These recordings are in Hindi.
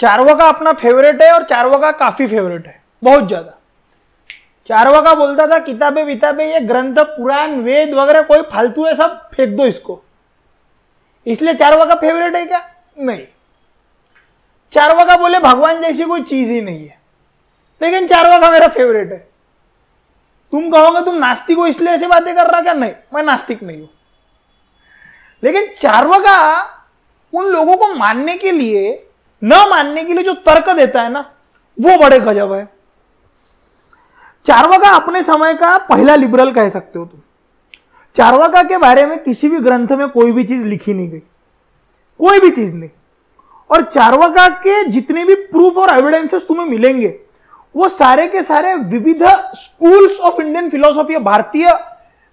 चार्वाका अपना फेवरेट है और चार्वाका काफी फेवरेट है, बहुत ज्यादा। चार्वाका बोलता था किताबें विताबें, ये ग्रंथ पुराण वेद वगैरह कोई फालतू है, सब फेंक दो इसको। इसलिए चार्वाका फेवरेट है क्या? नहीं। चार्वाका बोले भगवान जैसी कोई चीज ही नहीं है, लेकिन चार्वाका मेरा फेवरेट है। तुम कहोगे तुम नास्तिक हो इसलिए ऐसे बातें कर रहा क्या? नहीं, मैं नास्तिक नहीं हूं। लेकिन चार्वाका उन लोगों को मानने के लिए, न मानने के लिए जो तर्क देता है ना, वो बड़े गजब है। चार्वाका अपने समय का पहला लिबरल कह सकते हो तुम। चार्वाका के बारे में किसी भी ग्रंथ में कोई भी चीज लिखी नहीं गई, कोई भी चीज नहीं। और चार्वाका के जितने भी प्रूफ और एविडेंसेस तुम्हें मिलेंगे, वो सारे के सारे विविध स्कूल्स ऑफ इंडियन फिलोसॉफी, भारतीय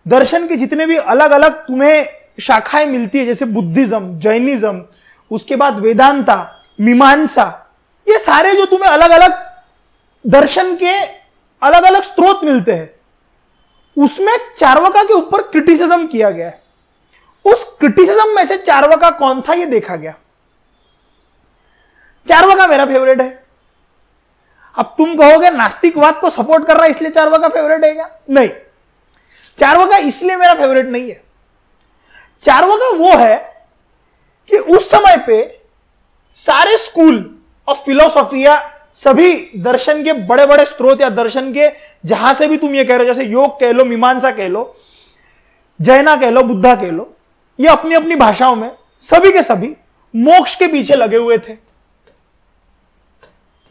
दर्शन के जितने भी अलग अलग तुम्हें शाखाएं मिलती है, जैसे बुद्धिज्म, जैनिज्म, उसके बाद वेदांता, मीमांसा, ये सारे जो तुम्हें अलग अलग दर्शन के अलग अलग स्रोत मिलते हैं, उसमें चार्वाका के ऊपर क्रिटिसिज्म किया गया है। उस क्रिटिसिज्म में से चार्वाका कौन था ये देखा गया। चार्वाका मेरा फेवरेट है। अब तुम कहोगे नास्तिकवाद को सपोर्ट कर रहा है इसलिए चार्वाका फेवरेट है क्या? नहीं, चार्वाका इसलिए मेरा फेवरेट नहीं है। चार्वाका वो है कि उस समय पे सारे स्कूल ऑफ फिलोसॉफी या सभी दर्शन के बड़े बड़े स्रोत या दर्शन के जहां से भी तुम ये कह रहे हो, जैसे योग कह लो, मीमांसा कह लो, जैना कह लो, बुद्धा कह लो, ये अपनी अपनी भाषाओं में सभी के सभी मोक्ष के पीछे लगे हुए थे।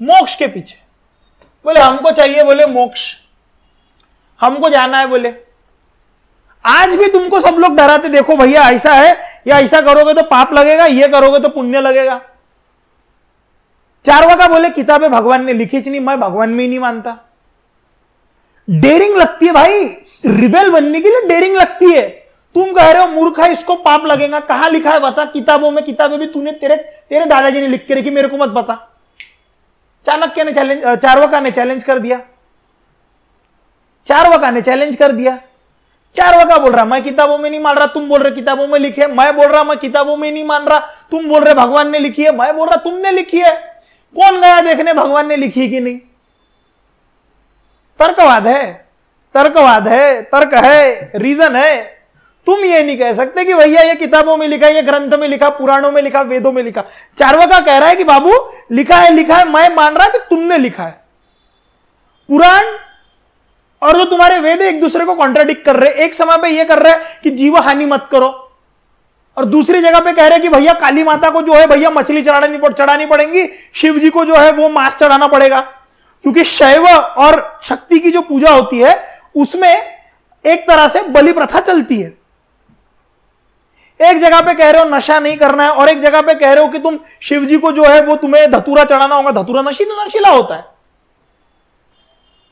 मोक्ष के पीछे बोले हमको चाहिए, बोले मोक्ष, हमको जाना है। बोले आज भी तुमको सब लोग डराते, देखो भैया ऐसा है, या ऐसा करोगे तो पाप लगेगा, ये करोगे तो पुण्य लगेगा। चार्वाका बोले किताबें भगवान ने लिखी नहीं, मैं भगवान में ही नहीं मानता। डेयरिंग लगती है भाई, रिबेल बनने के लिए डेयरिंग लगती है। तुम कह रहे हो मूर्ख है, इसको पाप लगेगा, कहां लिखा है बता किताबों में? किताबें भी तूने तेरे दादाजी ने लिख के रखी, मेरे को मत बता। चाणक्य ने चैलेंज, चार्वाका ने चैलेंज कर दिया। चार्वाका ने चैलेंज कर दिया। चार्वाका बोल रहा मैं किताबों में नहीं मान रहा, तुम बोल रहे किताबों में लिखी है। मैं बोल रहा मैं किताबों में नहीं मान रहा, तुम बोल रहे भगवान ने लिखी है। मैं बोल रहा तुमने लिखी है। कौन गया देखने भगवान ने लिखी कि नहीं? तर्कवाद है, तर्कवाद है, तर्क है, रीजन है। तुम ये नहीं कह सकते कि भैया ये किताबों में लिखा है, ये ग्रंथ में लिखा, पुराणों में लिखा, वेदों में लिखा। चार्वाका कह रहा है कि बाबू लिखा है, लिखा है, मैं मान रहा कि तुमने लिखा है। पुराण और जो तुम्हारे वेद एक दूसरे को कॉन्ट्राडिक्ट कर रहे, एक समय पे ये कर रहे हैं कि जीव हानि मत करो, और दूसरी जगह पे कह रहे हैं कि भैया काली माता को जो है भैया मछली चढ़ानी पड़ेगी, शिव जी को जो है वो मांस चढ़ाना पड़ेगा, क्योंकि शैव और शक्ति की जो पूजा होती है उसमें एक तरह से बलि प्रथा चलती है। एक जगह पे कह रहे हो नशा नहीं करना है, और एक जगह पे कह रहे हो कि तुम शिव जी को जो है वो तुम्हें धतूरा चढ़ाना होगा। धतूरा नशीला होता है।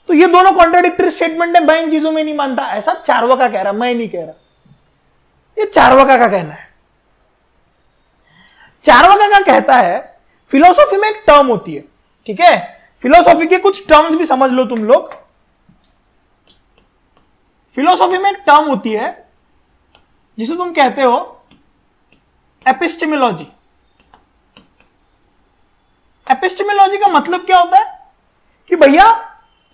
तो ये दोनों कॉन्ट्राडिक्टरी स्टेटमेंट है, मैं इन चीजों में नहीं मानता, ऐसा चार्वाका कह रहा, मैं नहीं कह रहा। ये चार्वाका का कहना है। चार्वाका का कहता है फिलोसॉफी में एक टर्म होती है, ठीक है? फिलोसॉफी के कुछ टर्म्स भी समझ लो तुम लोग। फिलोसॉफी में एक टर्म होती है जिसे तुम कहते हो एपिस्टेमोलॉजी। एपिस्टेमोलॉजी का मतलब क्या होता है कि भैया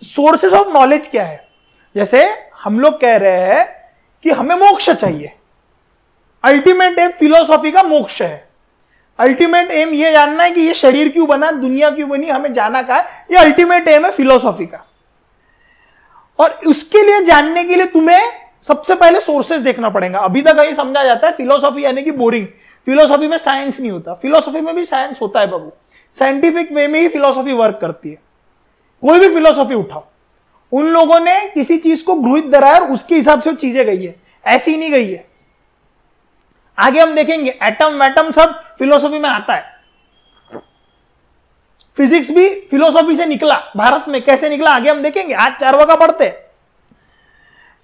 सोर्सेस ऑफ नॉलेज क्या है। जैसे हम लोग कह रहे हैं कि हमें मोक्ष चाहिए, अल्टीमेट एम फिलोसॉफी का मोक्ष है। अल्टीमेट एम ये जानना है कि ये शरीर क्यों बना, दुनिया क्यों बनी, हमें जाना कहां है, ये अल्टीमेट एम है फिलोसॉफी का। और उसके लिए जानने के लिए तुम्हें सबसे पहले सोर्सेस देखना पड़ेगा। अभी तक ये समझा जाता है फिलोसॉफी यानी कि बोरिंग, फिलोसॉफी में साइंस नहीं होता। फिलोसॉफी में भी साइंस होता है बाबू, साइंटिफिक वे में ही फिलोसॉफी वर्क करती है। कोई भी फिलोसॉफी उठाओ, उन लोगों ने किसी चीज को गृहीत धरा है और उसके हिसाब से वो चीजें गई है, ऐसी नहीं गई है। आगे हम देखेंगे एटम वैटम सब फिलोसॉफी में आता है। फिजिक्स भी फिलोसॉफी से निकला, भारत में कैसे निकला आगे हम देखेंगे। आज चार्वाका पढ़ते हैं।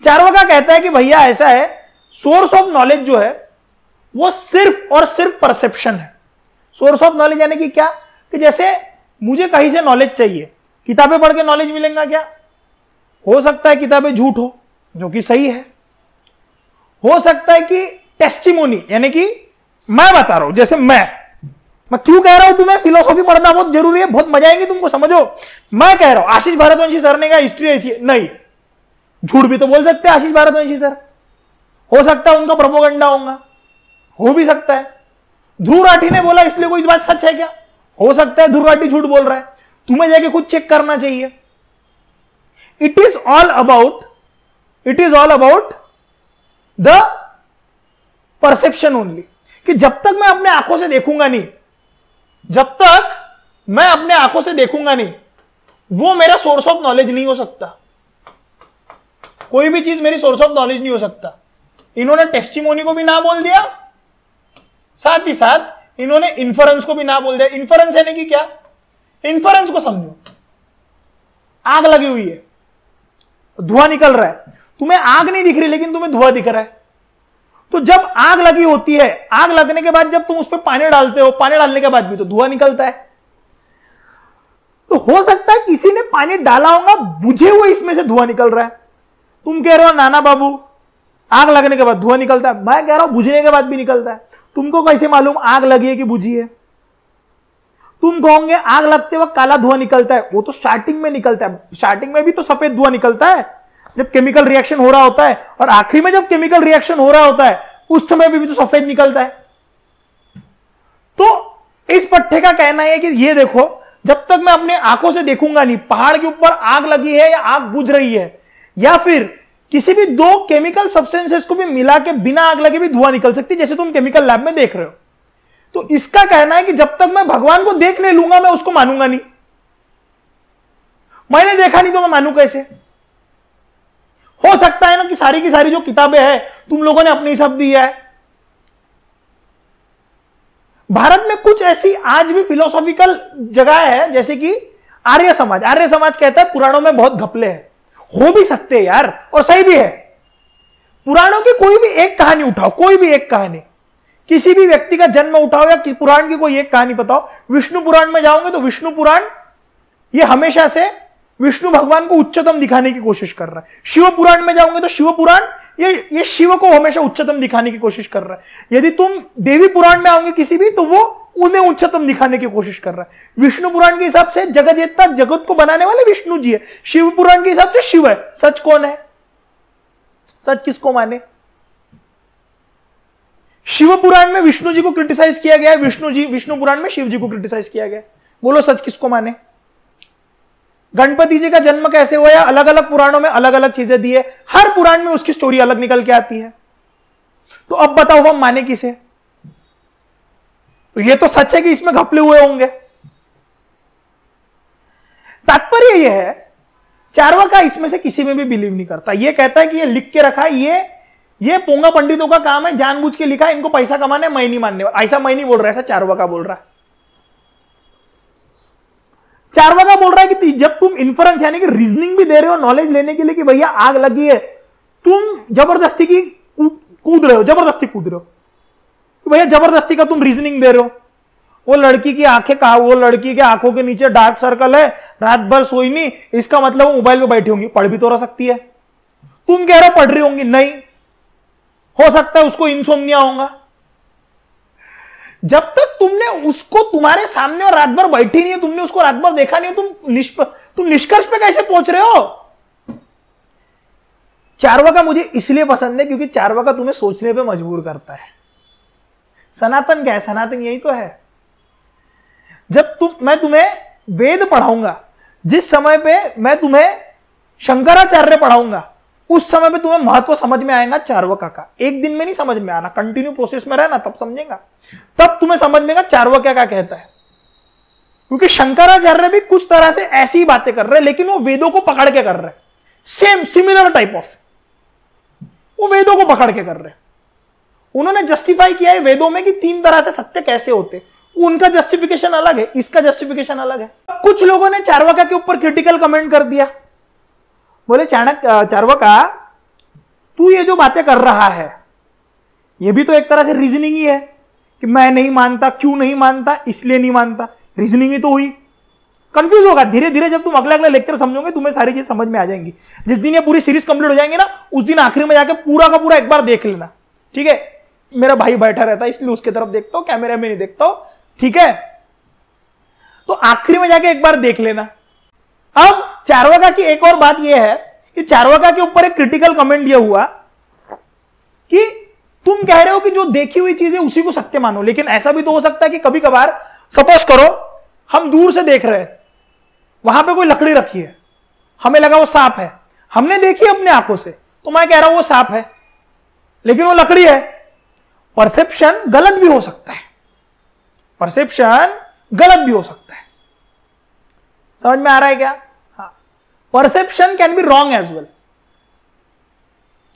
चार्वाका कहता है कि भैया ऐसा है, सोर्स ऑफ नॉलेज जो है वो सिर्फ और सिर्फ परसेप्शन है। सोर्स ऑफ नॉलेज यानी कि क्या, कि जैसे मुझे कहीं से नॉलेज चाहिए, किताबें पढ़ के नॉलेज मिलेगा क्या? हो सकता है किताबें झूठ हो, जो कि सही है। हो सकता है कि टेस्टिमोनी यानी कि मैं बता रहा हूं, जैसे मैं क्यों कह रहा हूं तुम्हें फिलोसॉफी पढ़ना बहुत जरूरी है, बहुत मजा आएगी तुमको, समझो। मैं कह रहा हूं आशीष भारतवंशी सर ने कहा हिस्ट्री ऐसी है, नहीं, झूठ भी तो बोल सकते हैं आशीष भारतवंशी सर, हो सकता है उनका प्रोपोगंडा होगा, हो भी सकता है। ध्रुव राठी ने बोला इसलिए कोई बात सच है क्या? हो सकता है ध्रुव राठी झूठ बोल रहा है, तुम्हें जाके खुद चेक करना चाहिए। It is all about the perception only, कि जब तक मैं अपने आंखों से देखूंगा नहीं, जब तक मैं अपने आंखों से देखूंगा नहीं, वो मेरा सोर्स ऑफ नॉलेज नहीं हो सकता। कोई भी चीज मेरी सोर्स ऑफ नॉलेज नहीं हो सकता। इन्होंने टेस्टिमोनी को भी ना बोल दिया, साथ ही साथ इन्होंने इन्फरेंस को भी ना बोल दिया। इन्फरेंस यानी कि क्या? इन्फरेंस को समझो, आग लगी हुई है, धुआं निकल रहा है, तुम्हें आग नहीं दिख रही लेकिन तुम्हें धुआं दिख रहा है। तो जब आग लगी होती है, आग लगने के बाद जब तुम उस पर पानी डालते हो, पानी डालने के बाद भी तो धुआं निकलता है। तो हो सकता है किसी ने पानी डाला होगा, बुझे हुए इसमें से धुआं निकल रहा है। तुम कह रहे हो नाना बाबू आग लगने के बाद धुआं निकलता है, मैं कह रहा हूं बुझने के बाद भी निकलता है। तुमको कैसे मालूम आग लगी है कि बुझी है? तुम कहोगे आग लगते वक्त काला धुआं निकलता है, वो तो स्टार्टिंग में निकलता है, स्टार्टिंग में भी तो सफेद धुआं निकलता है जब केमिकल रिएक्शन हो रहा होता है, और आखिरी में जब केमिकल रिएक्शन हो रहा होता है उस समय भी तो सफेद निकलता है। तो इस पट्टे का कहना है कि ये देखो, जब तक मैं अपने आंखों से देखूंगा नहीं, पहाड़ के ऊपर आग लगी है या आग बुझ रही है, या फिर किसी भी दो केमिकल सब्सटेंसेस को भी मिला के बिना आग लगे भी धुआं निकल सकती है, जैसे तुम केमिकल लैब में देख रहे हो। तो इसका कहना है कि जब तक मैं भगवान को देख नहीं लूंगा मैं उसको मानूंगा नहीं। मैंने देखा नहीं तो मैं मानू कैसे? हो सकता है ना कि सारी की सारी जो किताबें हैं तुम लोगों ने अपने हिसाब दिया है। भारत में कुछ ऐसी आज भी फिलोसॉफिकल जगह है, जैसे कि आर्य समाज। आर्य समाज कहता है पुराणों में बहुत घपले हैं। हो भी सकते हैं यार, और सही भी है। पुराणों की कोई भी एक कहानी उठाओ, कोई भी एक कहानी, किसी भी व्यक्ति का जन्म उठाओ या पुराण की कोई एक कहानी बताओ। विष्णु पुराण में जाओगे तो विष्णु पुराण ये हमेशा से विष्णु भगवान को उच्चतम दिखाने की कोशिश कर रहा है। शिव पुराण में जाओगे तो शिव पुराण ये शिव को हमेशा उच्चतम दिखाने की कोशिश कर रहा है। यदि तुम देवी पुराण में आओगे किसी भी, तो वो उन्हें उच्चतम दिखाने की कोशिश कर रहा है। विष्णु पुराण के हिसाब से जगत जगत को बनाने वाले विष्णु जी है। शिव पुराण के हिसाब से शिव है। सच कौन है? सच किसको माने? शिव पुराण में विष्णु जी को क्रिटिसाइज किया गया है, विष्णु पुराण में शिव जी को क्रिटिसाइज किया गया है। बोलो सच किसको माने? गणपति जी का जन्म कैसे हुआ? अलग अलग पुराणों में अलग अलग चीजें दी है, हर पुराण में उसकी स्टोरी अलग निकल के आती है। तो अब बताओ हम माने किसे? तो ये तो सच है कि इसमें घपले हुए होंगे। तात्पर्य यह है, चार्वाका इसमें से किसी में भी बिलीव नहीं करता। ये कहता है कि ये लिख के रखा है, ये पोंगा पंडितों का काम है, जानबूझ के लिखा है, इनको पैसा कमाना है, मैं नहीं मानने वाला। ऐसा मैं नहीं बोल रहा, ऐसा चार्वाका बोल रहा है। चार्वाका बोल रहा है कि जब तुम इन्फरेंस यानी कि रीजनिंग भी दे रहे हो नॉलेज लेने के लिए कि भैया आग लगी है, तुम जबरदस्ती की कूद रहे हो, जबरदस्ती कूद रहे हो कि भैया जबरदस्ती का तुम रीजनिंग दे रहे हो। वो लड़की की आंखें कहा, वो लड़की के आंखों के नीचे डार्क सर्कल है, रात भर सोई नहीं, इसका मतलब वो मोबाइल पे बैठी होंगी। पढ़ भी तो रह सकती है। तुम कह रहे हो पढ़ रही होंगी, नहीं, हो सकता है उसको इंसोम्निया होगा। जब तक तुमने उसको तुम्हारे सामने और रात भर बैठी नहीं है, तुमने उसको रात भर देखा नहीं है, तुम निष्कर्ष पे कैसे पहुंच रहे हो? चार्वाका मुझे इसलिए पसंद है क्योंकि चार्वाका तुम्हें सोचने पे मजबूर करता है। सनातन क्या है? सनातन यही तो है। जब मैं तुम्हें वेद पढ़ाऊंगा, जिस समय पे मैं तुम्हें शंकराचार्य पढ़ाऊंगा, उस समय पे तुम्हें महत्व समझ में आएगा चार्वाका का। एक दिन में नहीं समझ में आना, कंटिन्यू प्रोसेस में रहना, तब समझेगा। तब तुम्हें समझ में आएगा चार्वाका क्या कहता है। क्योंकि शंकराचार्य भी कुछ तरह से ऐसी बातें कर रहे हैं, लेकिन वो वेदों को पकड़ के कर रहे हैं। सेम सिमिलर टाइप ऑफ, वो वेदों को पकड़ के कर रहे हैं। उन्होंने जस्टिफाई किया है वेदों में कि 3 तरह से सत्य कैसे होते। उनका जस्टिफिकेशन अलग है, इसका जस्टिफिकेशन अलग है। कुछ लोगों ने चार्वाका के ऊपर क्रिटिकल कमेंट कर दिया, बोले चार्वाका तू ये जो बातें कर रहा है ये भी तो एक तरह से रीजनिंग ही है कि मैं नहीं मानता, क्यों नहीं मानता, इसलिए नहीं मानता। रीजनिंग ही तो हुई। कंफ्यूज होगा धीरे धीरे। जब तुम अगले अगले लेक्चर समझोगे तुम्हें सारी चीज समझ में आ जाएंगी। जिस दिन ये पूरी सीरीज कंप्लीट हो जाएंगे ना, उस दिन आखिरी में जाके पूरा का पूरा एक बार देख लेना, ठीक है? मेरा भाई बैठा रहता है इसलिए उसकी तरफ देखता हूं, कैमरे में नहीं देखता हूं। ठीक है, तो आखिरी में जाके एक बार देख लेना। अब चार्वाका की एक और बात यह है कि चार्वाका के ऊपर एक क्रिटिकल कमेंट यह हुआ कि तुम कह रहे हो कि जो देखी हुई चीज है उसी को सत्य मानो, लेकिन ऐसा भी तो हो सकता है कि कभी कभार, सपोज करो हम दूर से देख रहे हैं, वहां पे कोई लकड़ी रखी है, हमें लगा वो सांप है, हमने देखी अपने आंखों से, तो मैं कह रहा हूं वो सांप है, लेकिन वो लकड़ी है। परसेप्शन गलत भी हो सकता है, परसेप्शन गलत भी हो सकता है। समझ में आ रहा है क्या? हाँ, perception can be wrong as well,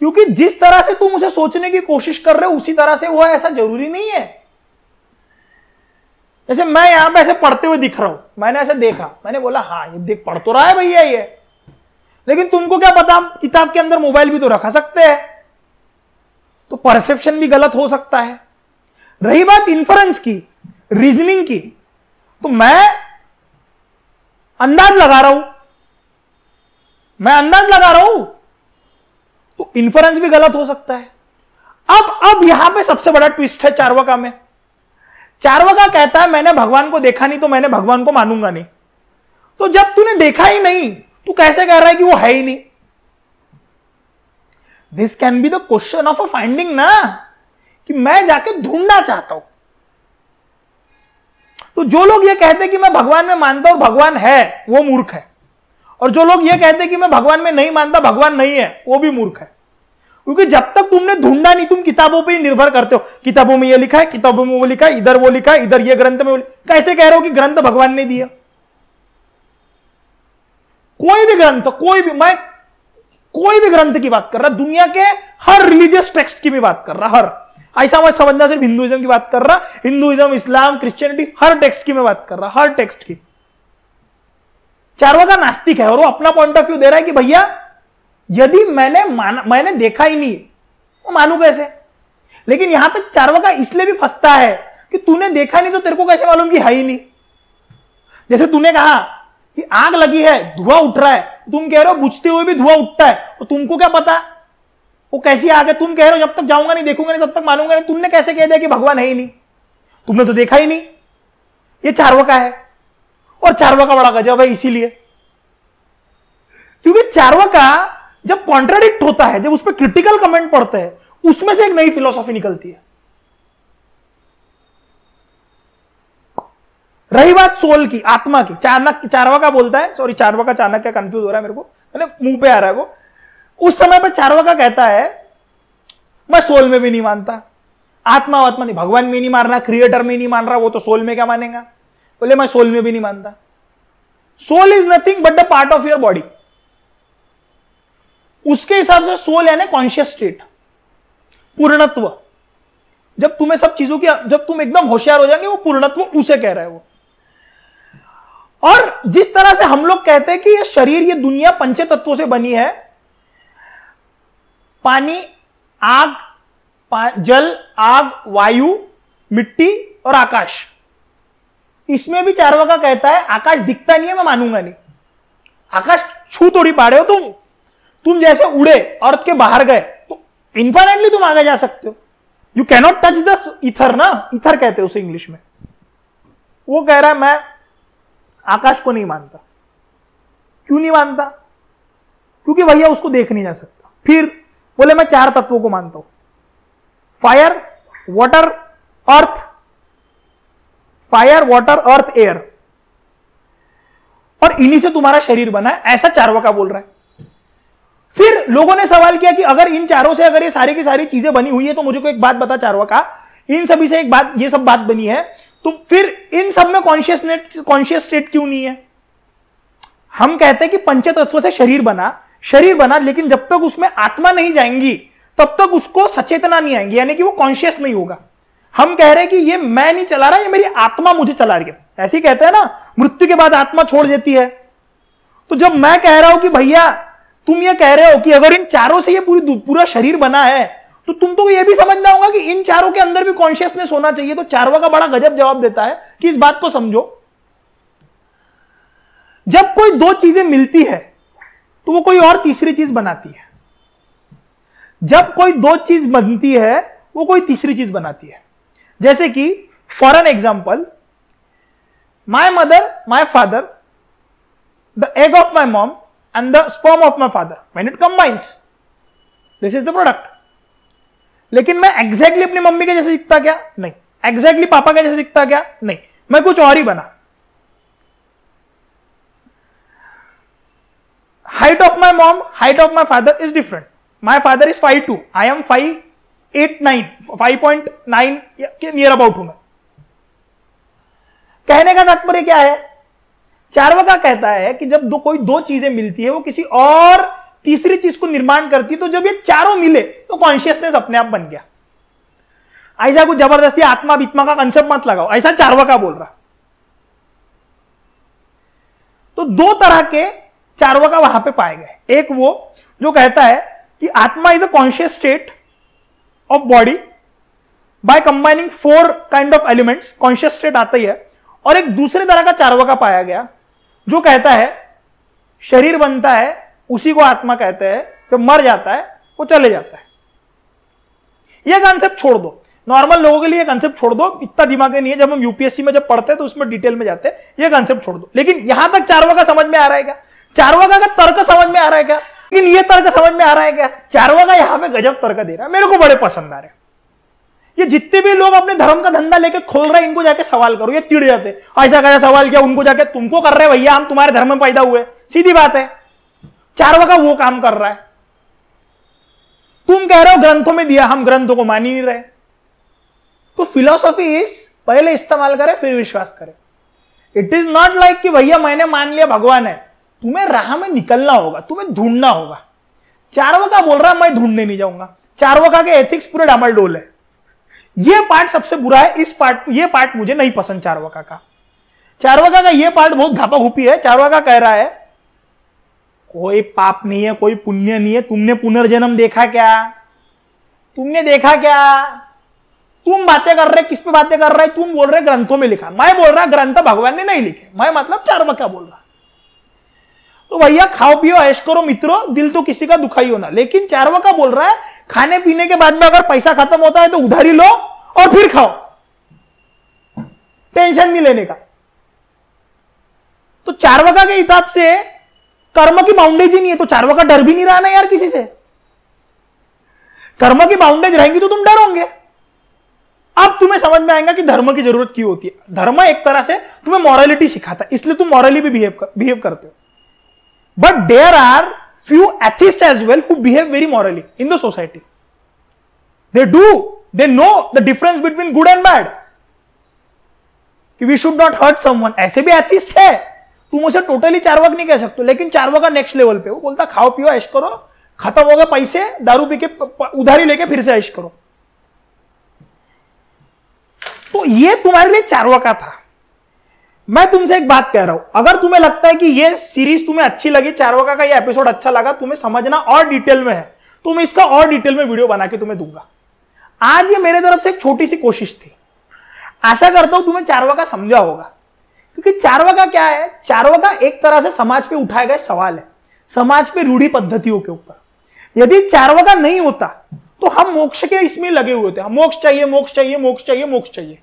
क्योंकि जिस तरह से तुम उसे सोचने की कोशिश कर रहे हो उसी तरह से वो है, ऐसा जरूरी नहीं है। जैसे मैं यहां पे ऐसे पढ़ते हुए दिख रहा हूं, मैंने ऐसे देखा, मैंने बोला हाँ ये देख पढ़ तो रहा है भैया ये, लेकिन तुमको क्या पता किताब के अंदर मोबाइल भी तो रखा सकते हैं, तो परसेप्शन भी गलत हो सकता है। रही बात इन्फरेंस की, रीजनिंग की, तो मैं अंदाज लगा रहा हूं, तो इन्फरेंस भी गलत हो सकता है। अब यहां पे सबसे बड़ा ट्विस्ट है चार्वाका में। चार्वाका कहता है मैंने भगवान को देखा नहीं तो मैंने भगवान को मानूंगा नहीं। तो जब तूने देखा ही नहीं तू कैसे कह रहा है कि वो है ही नहीं? This can be the question of a finding ना, कि मैं जाके ढूंढना चाहता हूं। तो जो लोग ये कहते हैं कि मैं भगवान में मानता हूं भगवान है, वो मूर्ख है, और जो लोग ये कहते हैं कि मैं भगवान में नहीं मानता भगवान नहीं है, वो भी मूर्ख है। क्योंकि जब तक तुमने ढूंढा नहीं, तुम किताबों पे ही निर्भर करते हो, किताबों में ये लिखा है, किताबों में वो लिखा है, इधर वो लिखा है, इधर ये ग्रंथ में वो, कैसे कह रहे हो कि ग्रंथ भगवान ने दिया? कोई भी ग्रंथ, मैं कोई भी ग्रंथ की बात कर रहा, दुनिया के हर रिलीजियस टेक्स्ट की भी बात कर रहा, हर, ऐसा मत समझना सिर्फ हिंदुइज्म की बात कर रहा, हिंदुइज्म, इस्लाम, क्रिश्चियनिटी, हर टेक्स्ट की मैं बात कर रहा, हर टेक्स्ट की। चार्वाका नास्तिक है और वो अपना पॉइंट ऑफ व्यू दे रहा है कि भैया यदि मैंने देखा ही नहीं वो मानू कैसे? लेकिन यहां पे चार्वाका इसलिए भी फंसता है कि तूने देखा नहीं तो तेरे को कैसे मालूम कि है ही नहीं। जैसे तूने कहा कि आग लगी है, धुआं उठ रहा है, तुम कह रहे हो बुझते हुए भी धुआं उठता है, तो तुमको क्या पता वो कैसी आग है? तुम कह रहे हो जब तक जाऊंगा नहीं, देखूंगा नहीं, तब तक मानूंगा नहीं। तुमने कैसे कह दिया कि भगवान है ही नहीं? तुमने तो देखा ही नहीं। ये चार्वाका है, और चार्वाका बड़ा गजब है इसीलिए क्योंकि चार्वाका जब कॉन्ट्राडिक्ट होता है, जब उस पर क्रिटिकल कमेंट पढ़ते हैं, उसमें से एक नई फिलॉसफी निकलती है। रही बात सोल की, आत्मा की, चार्वाका बोलता है, सॉरी चार्वाका चाणक्य कंफ्यूज हो रहा है मेरे को, मैंने मुंह पे आ रहा है वो। उस समय पर चार्वाका कहता है मैं सोल में भी नहीं मानता, आत्मा नहीं, भगवान में नहीं मान रहा, क्रिएटर में नहीं मान रहा, वो तो सोल में क्या मानेगा? बोले मैं सोल में भी नहीं मानता। Soul is nothing but the part of your body. उसके हिसाब से सोल यानी कॉन्शियस स्टेट, पूर्णत्व। जब तुम्हें सब चीजों की, जब तुम एकदम होशियार हो जाएंगे, वो पूर्णत्व उसे कह रहा है वो। और जिस तरह से हम लोग कहते हैं कि ये शरीर, ये दुनिया पंच तत्वों से बनी है, पानी, आग, जल, आग, वायु, मिट्टी और आकाश। इसमें भी चार्वाका कहता है आकाश दिखता नहीं है, मैं मानूंगा नहीं। आकाश छू थोड़ी पा रहे हो तुम जैसे उड़े अर्थ के बाहर गए तो इन्फिनिटली तुम आगे जा सकते हो। You cannot touch the ether ना, ईथर कहते हैं उसे इंग्लिश में। वो कह रहा है मैं आकाश को नहीं मानता। क्यों नहीं मानता? क्योंकि भैया उसको देख नहीं जा सकता। फिर बोले मैं 4 तत्वों को मानता हूं, फायर, वाटर, अर्थ, फायर, वाटर, अर्थ, एयर, और इन्हीं से तुम्हारा शरीर बना है, ऐसा चार्वाका बोल रहा है। फिर लोगों ने सवाल किया कि अगर इन चारों से अगर ये सारी की सारी चीजें बनी हुई है तो मुझे को एक बात बता चार्वाका, इन सभी से एक बात, ये सब बात बनी है, तो फिर इन सब में कॉन्शियस स्टेट क्यों नहीं है? हम कहते हैं कि पंच तत्वों से शरीर बना, लेकिन जब तक उसमें आत्मा नहीं जाएंगी तब तक उसको सचेतना नहीं आएंगी, यानी कि वो कॉन्शियस नहीं होगा। हम कह रहे हैं कि ये मैं नहीं चला रहा, ये मेरी आत्मा मुझे चला रही है। ऐसे ही कहते हैं ना, मृत्यु के बाद आत्मा छोड़ देती है। तो जब मैं कह रहा हूं कि भैया तुम ये कह रहे हो कि अगर इन चारों से ये पूरा शरीर बना है, तो तुमको ये भी समझना होगा कि इन चारों के अंदर भी कॉन्शियसनेस होना चाहिए। तो चार्वाका बड़ा गजब जवाब देता है कि इस बात को समझो, जब कोई 2 चीजें मिलती है तो वो कोई और तीसरी चीज बनाती है। जब कोई 2 चीज बनती है वो कोई तीसरी चीज बनाती है। जैसे कि for an example, my mother, my father, the egg of my mom and the sperm of my father, when it combines this is the product. लेकिन मैं एग्जैक्टली अपनी मम्मी के जैसे दिखता क्या? नहीं। एग्जैक्टली पापा के जैसे दिखता क्या? नहीं। मैं कुछ और ही बना। Height of my mom, height of my father is different. My father is 5'2", I am 5'8", 5.9 के नियर अबाउट हूं मैं। कहने का तात्पर्य क्या है? चार्वाका कहता है कि जब कोई दो चीजें मिलती है वो किसी और तीसरी चीज को निर्माण करती है, तो जब ये चारों मिले तो कॉन्शियसनेस अपने आप बन गया। ऐसा कुछ जबरदस्ती आत्मा बीत्मा का कंसेप्ट मत लगाओ, ऐसा चार्वाका बोल रहा। तो दो तरह के चार्वाका वहां पे पाए गए। एक वो जो कहता है कि आत्मा is a conscious state of body by combining 4 kind of elements, conscious state आता ही है। और एक दूसरे तरह का चार्वाका पाया गया जो कहता है शरीर बनता है उसी को आत्मा कहते हैं, जब मर जाता है वो चले जाता है। यह कंसेप्ट छोड़ दो, नॉर्मल लोगों के लिए कंसेप्ट छोड़ दो, इतना दिमाग नहीं है। जब हम यूपीएससी में जब पढ़ते हैं तो उसमें डिटेल में जाते हैं, यह कंसेप्ट छोड़ दो। लेकिन यहां तक चार्वाका समझ में आ रहा है क्या? चार्वाका का तर्क समझ में आ रहा है क्या? लेकिन ये तर्क समझ में आ रहा है क्या? चार्वाका यहां पे गजब तर्क दे रहा है, मेरे को बड़े पसंद आ रहे हैं। ये जितने भी लोग अपने धर्म का धंधा लेके खोल रहे हैं, इनको जाके सवाल करो, ये चिढ़ जाते। ऐसा कैसा सवाल किया? उनको जाके तुमको कर रहे हैं भैया, हम तुम्हारे धर्म में पैदा हुए, सीधी बात है। चार्वाका वो काम कर रहा है। तुम कह रहे हो ग्रंथों में दिया, हम ग्रंथों को मान ही नहीं रहे। तो फिलॉसफी इज पहले इस्तेमाल करें फिर विश्वास करें। इट इज नॉट लाइक कि भैया मैंने मान लिया भगवान है, तुम्हें राह में निकलना होगा, तुम्हें ढूंढना होगा। चार्वाका बोल रहा है मैं ढूंढने नहीं जाऊंगा। चार्वाका के एथिक्स पूरे डामाडोल है। ये पार्ट सबसे बुरा है, ये पार्ट मुझे नहीं पसंद चार्वाका का। चार्वाका का ये पार्ट बहुत घापाघूपी है। चार्वाका कह रहा है कोई पाप नहीं है, कोई पुण्य नहीं है। तुमने पुनर्जन्म देखा क्या? तुमने देखा क्या? तुम बातें कर रहे, किस पे बातें कर रहे? तुम बोल रहे ग्रंथों में लिखा, मैं बोल रहा ग्रंथ भगवान ने नहीं लिखे। मैं मतलब चार्वाका बोल रहा। तो भैया खाओ पियो ऐश करो मित्रों, दिल तो किसी का दुखाई होना। लेकिन चार्वाका बोल रहा है खाने पीने के बाद में अगर पैसा खत्म होता है तो उधारी लो और फिर खाओ, टेंशन नहीं लेने का। तो चार्वाका के हिसाब से कर्म की बाउंडेज ही नहीं है, तो चार्वाका डर भी नहीं रहा ना यार किसी से। कर्म की बाउंडेज रहेंगी तो तुम डरोगे। अब तुम्हें समझ में आएगा कि धर्म की जरूरत क्यों होती है। धर्म एक तरह से तुम्हें मॉरलिटी सिखाता है, इसलिए तुम मॉरली भी बिहेव करते हो। But there are few atheists as well who behave very morally in the society. They know the difference between good and bad. कि we should not hurt someone. ऐसे भी atheist है, तुम उसे टोटली चार्वाक नहीं कह सकते। लेकिन चार्वाक का नेक्स्ट लेवल पे, वो बोलता खाओ पियो ऐश करो, खत्म हो गए पैसे, दारू पी के उधारी लेके फिर से ऐश करो। तो ये तुम्हारे लिए चार्वाका था। मैं तुमसे एक बात कह रहा हूं, अगर तुम्हें लगता है कि ये सीरीज तुम्हें अच्छी लगी, चार्वाका का ये एपिसोड अच्छा लगा, तुम्हें समझना और डिटेल में है, तो मैं इसका और डिटेल में वीडियो बना के तुम्हें दूंगा। आज ये मेरे तरफ से एक छोटी सी कोशिश थी। आशा करता हूं तुम्हें चार्वाका समझा होगा। क्योंकि चार्वाका क्या है? चार्वाका एक तरह से समाज पे उठाए गए सवाल है, समाज पे रूढ़ी पद्धतियों के ऊपर। यदि चार्वाका नहीं होता तो हम मोक्ष के इसमें लगे हुए थे, हम मोक्ष चाहिए, मोक्ष चाहिए, मोक्ष चाहिए, मोक्ष चाहिए।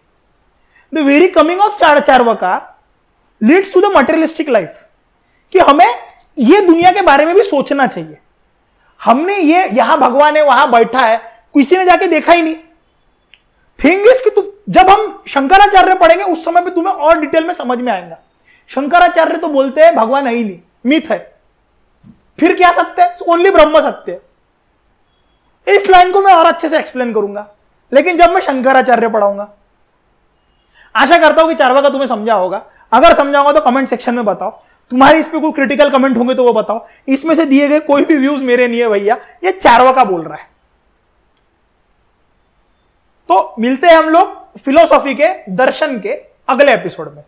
The very coming of Charvaka leads to the materialistic life, कि हमें ये दुनिया के बारे में भी सोचना चाहिए। हमने ये यहां भगवान है वहां बैठा है, किसी ने जाके देखा ही नहीं। थिंग इज कि तुम जब हम शंकराचार्य पढ़ेंगे उस समय पे तुम्हें और डिटेल में समझ में आएगा। शंकराचार्य तो बोलते हैं भगवान है ही नहीं, मिथ है। फिर क्या सत्य है? ओनली ब्रह्म सत्य है। इस लाइन को मैं और अच्छे से एक्सप्लेन करूंगा, लेकिन जब मैं शंकराचार्य पढ़ाऊंगा। आशा करता हूं कि चार्वाका तुम्हें समझा होगा। अगर समझा होगा तो कमेंट सेक्शन में बताओ। तुम्हारे इस पे कोई क्रिटिकल कमेंट होंगे तो वो बताओ। इसमें से दिए गए कोई भी व्यूज मेरे नहीं है भैया, ये चार्वाका बोल रहा है। तो मिलते हैं हम लोग फिलोसॉफी के, दर्शन के अगले एपिसोड में।